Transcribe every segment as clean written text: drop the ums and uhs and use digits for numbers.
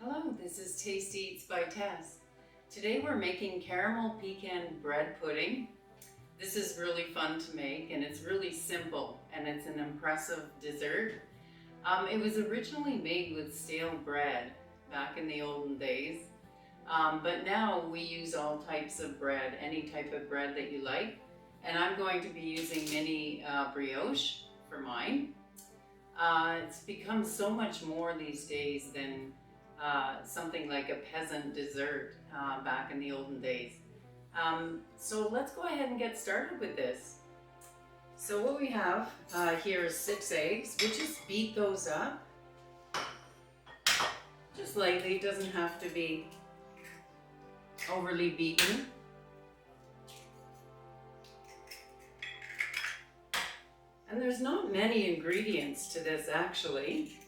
Hello, this is Tasty Eats by Tess. Today we're making caramel pecan bread pudding. This is really fun to make and it's really simple and it's an impressive dessert. It was originally made with stale bread back in the olden days, but now we use all types of bread, any type of bread that you like. And I'm going to be using mini brioche for mine. It's become so much more these days than something like a peasant dessert back in the olden days. So let's go ahead and get started with this. So what we have here is 6 eggs. We'll just beat those up just lightly. It doesn't have to be overly beaten. And there's not many ingredients to this actually.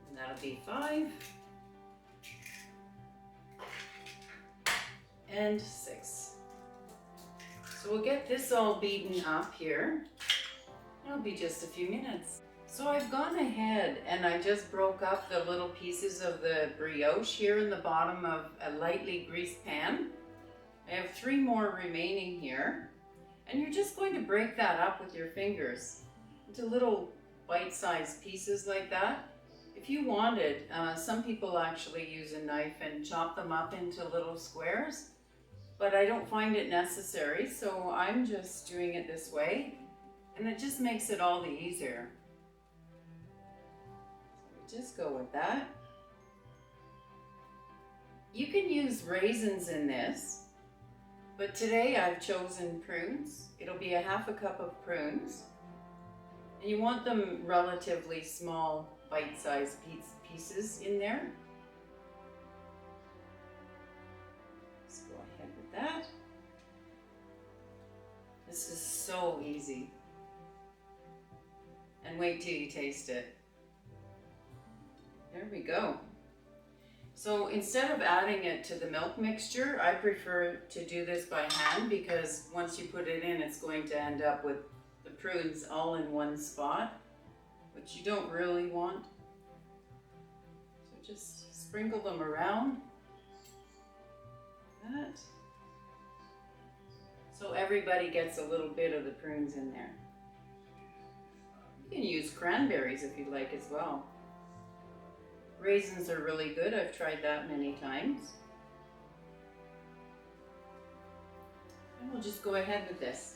And that'll be 5 and 6. So we'll get this all beaten up here. It'll be just a few minutes. So I've gone ahead and I just broke up the little pieces of the brioche here in the bottom of a lightly greased pan. I have 3 more remaining here. And you're just going to break that up with your fingers into little bite-sized pieces like that. If you wanted, some people actually use a knife and chop them up into little squares, but I don't find it necessary, so I'm just doing it this way, and it just makes it all the easier. Just go with that. You can use raisins in this, but today I've chosen prunes. It'll be a ½ cup of prunes. And you want them relatively small, bite-sized pieces in there. Let's go ahead with that. This is so easy. And wait till you taste it. There we go. So instead of adding it to the milk mixture, I prefer to do this by hand because once you put it in, it's going to end up with the prunes all in one spot, which you don't really want. So just sprinkle them around. Like that. So everybody gets a little bit of the prunes in there. You can use cranberries if you like as well. Raisins are really good. I've tried that many times. And we'll just go ahead with this.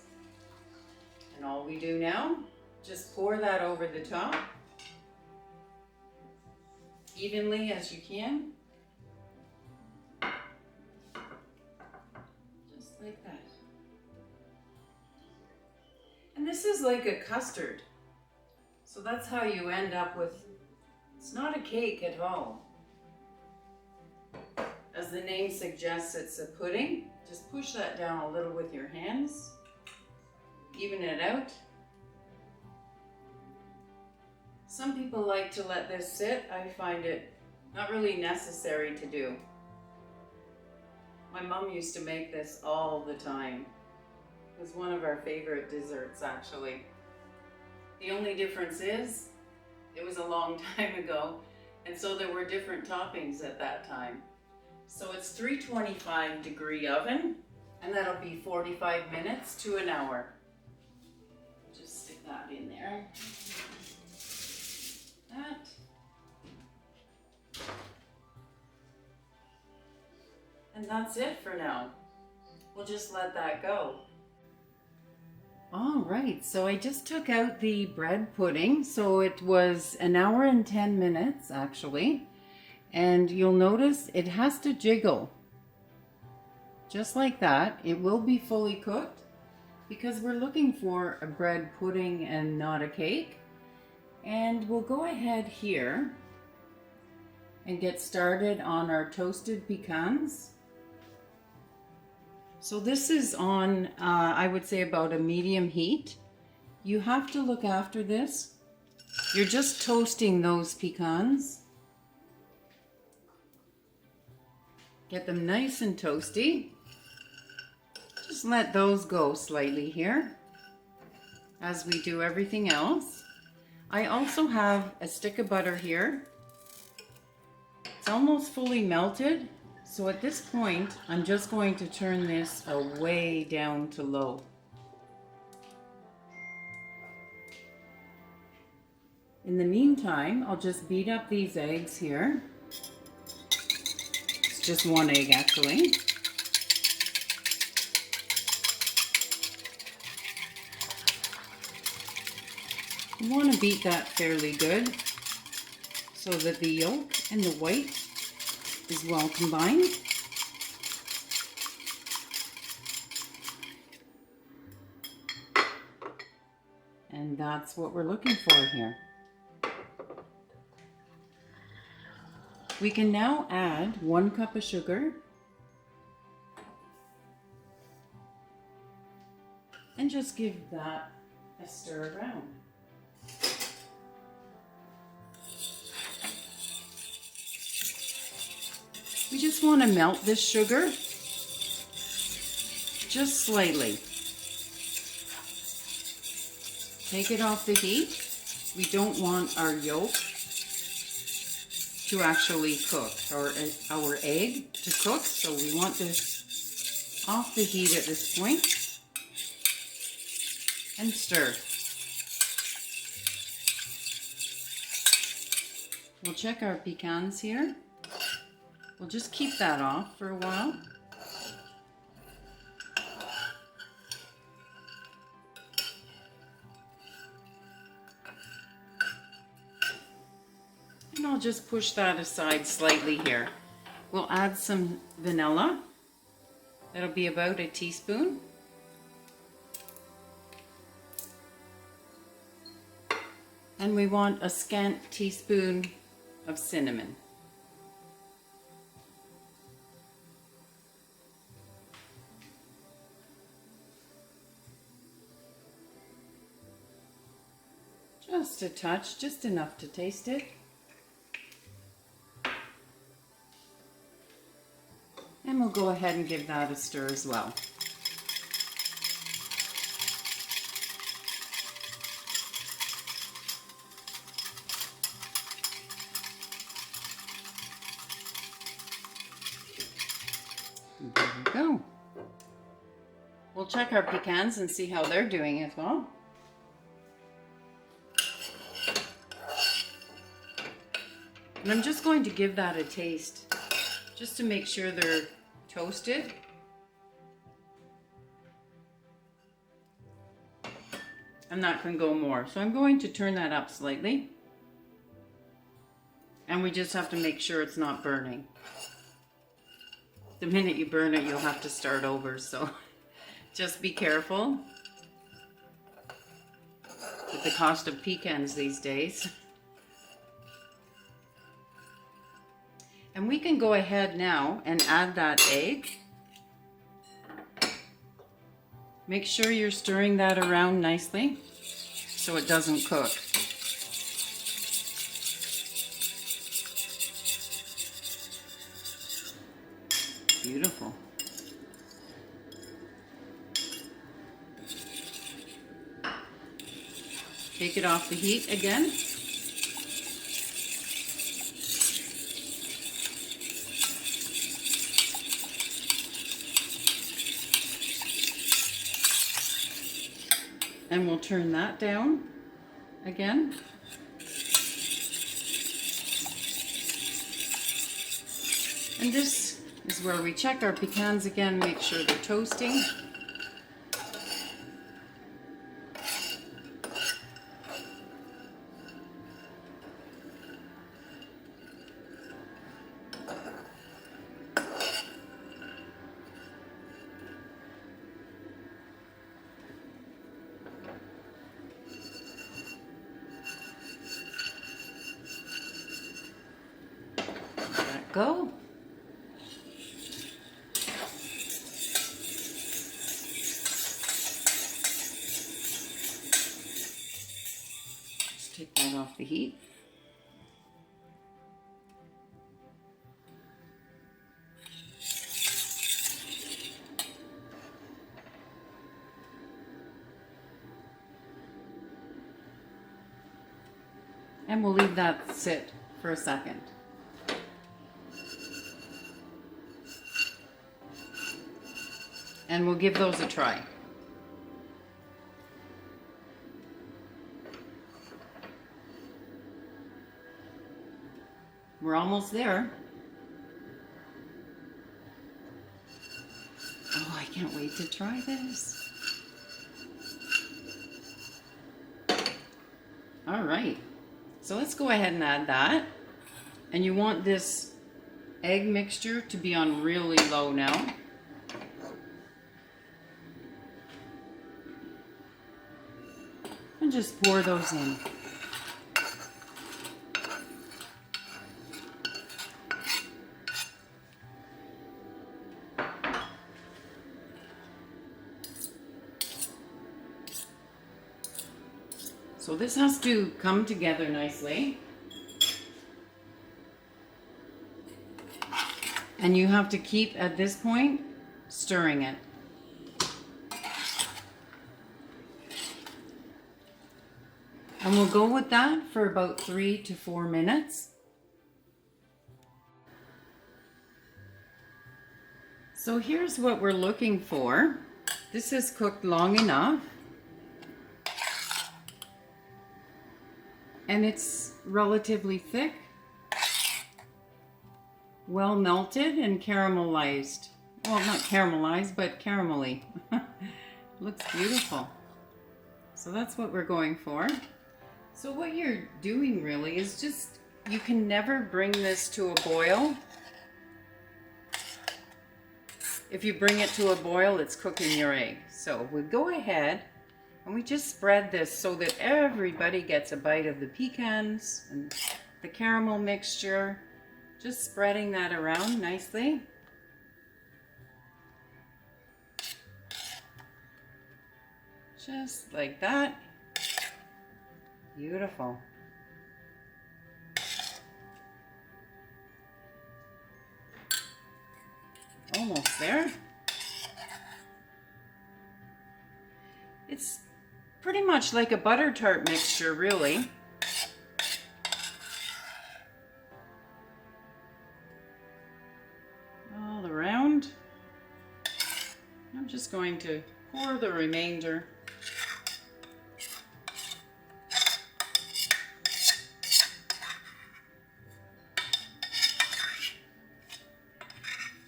And all we do now, just pour that over the top, evenly as you can. Just like that. And this is like a custard. So that's how you end up with. It's not a cake at all. As the name suggests, it's a pudding. Just push that down a little with your hands. Even it out. Some people like to let this sit. I find it not really necessary to do. My mom used to make this all the time. It was one of our favorite desserts actually. The only difference is it was a long time ago, and so there were different toppings at that time. So it's 325 degree oven, and that'll be 45 minutes to an hour. Just stick that in there. That. And that's it for now. We'll just let that go. All right, so I just took out the bread pudding. So it was 1 hour and 10 minutes actually. And you'll notice it has to jiggle. Just like that. It will be fully cooked because we're looking for a bread pudding and not a cake. And we'll go ahead here and get started on our toasted pecans. So this is on, I would say about a medium heat. You have to look after this. You're just toasting those pecans. Get them nice and toasty. Just let those go slightly here. as we do everything else. I also have a stick of butter here. It's almost fully melted, so at this point I'm just going to turn this way down to low. In the meantime, I'll just beat up these eggs here. It's just one egg actually. You want to beat that fairly good so that the yolk and the white is well combined. And that's what we're looking for here. We can now add 1 cup of sugar and just give that a stir around. We just want to melt this sugar just slightly. Take it off the heat. We don't want our yolk to actually cook, or our egg to cook, so we want this off the heat at this point and stir. We'll check our pecans here. We'll just keep that off for a while. And I'll just push that aside slightly here. We'll add some vanilla. That'll be about a teaspoon. And we want a scant teaspoon of cinnamon. Just a touch, just enough to taste it. And we'll go ahead and give that a stir as well. And there we go. We'll check our pecans and see how they're doing as well. And I'm just going to give that a taste, just to make sure they're toasted. And that can go more. So I'm going to turn that up slightly. And we just have to make sure it's not burning. The minute you burn it, you'll have to start over. So just be careful with the cost of pecans these days. And we can go ahead now and add that egg. Make sure you're stirring that around nicely so it doesn't cook. Beautiful. Take it off the heat again. And we'll turn that down again. And this is where we check our pecans again, make sure they're toasting. Go. Just take that off the heat. And we'll leave that sit for a second. And we'll give those a try. We're almost there. Oh, I can't wait to try this. All right, so let's go ahead and add that. And you want this egg mixture to be on really low now. And just pour those in. So this has to come together nicely. And you have to keep, at this point, stirring it. And we'll go with that for about 3 to 4 minutes. So here's what we're looking for. This is cooked long enough. And it's relatively thick, well melted and caramelized. Well, not caramelized, but caramelly. Looks beautiful. So that's what we're going for. So what you're doing really is just, you can never bring this to a boil. If you bring it to a boil, it's cooking your egg. So we'll go ahead and we just spread this so that everybody gets a bite of the pecans and the caramel mixture. Just spreading that around nicely. Just like that. Beautiful. Almost there. It's pretty much like a butter tart mixture, really. All around. I'm just going to pour the remainder.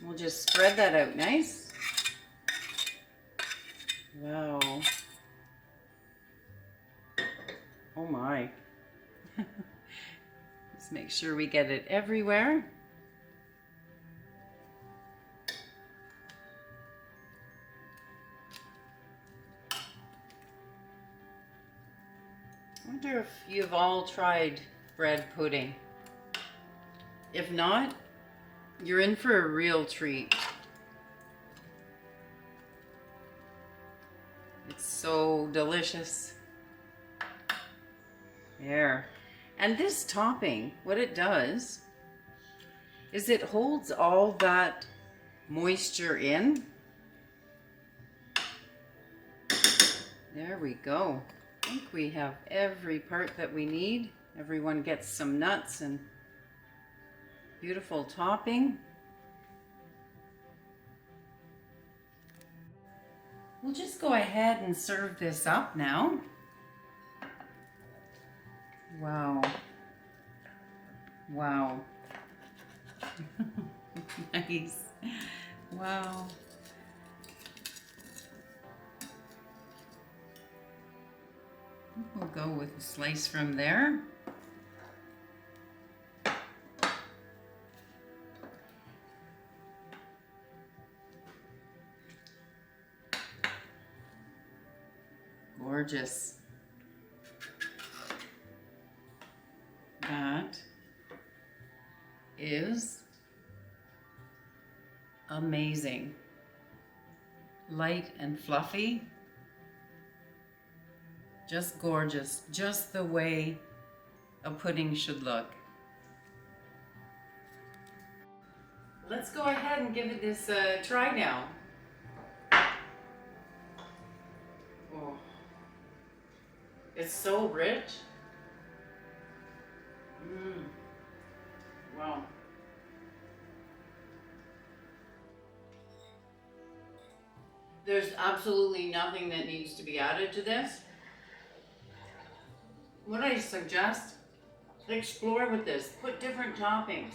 We'll just spread that out nice. Wow. Oh my. Let's make sure we get it everywhere. I wonder if you've all tried bread pudding. If not, you're in for a real treat. It's so delicious. There. And this topping, what it does is it holds all that moisture in. There we go. I think we have every part that we need. Everyone gets some nuts and beautiful topping. We'll just go ahead and serve this up now. Wow. Wow. Nice. Wow. We'll go with a slice from there. Gorgeous. That is amazing. Light and fluffy. Just gorgeous. Just the way a pudding should look. Let's go ahead and give it this try now. Oh. It's so rich. There's absolutely nothing that needs to be added to this. What I suggest, explore with this. Put different toppings.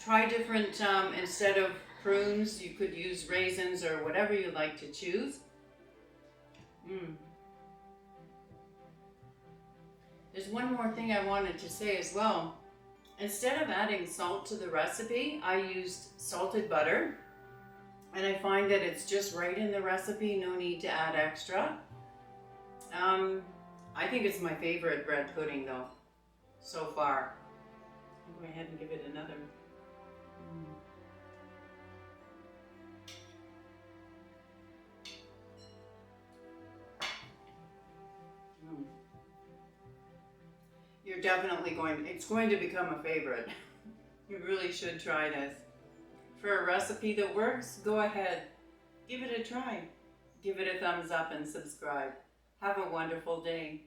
Try different, instead of prunes, you could use raisins or whatever you like to choose. There's one more thing I wanted to say as well. Instead of adding salt to the recipe, I used salted butter. And I find that it's just right in the recipe, no need to add extra. I think it's my favorite bread pudding though, so far. I'll go ahead and give it another. You're definitely it's going to become a favorite. You really should try this. For a recipe that works, go ahead, give it a try. Give it a thumbs up and subscribe. Have a wonderful day.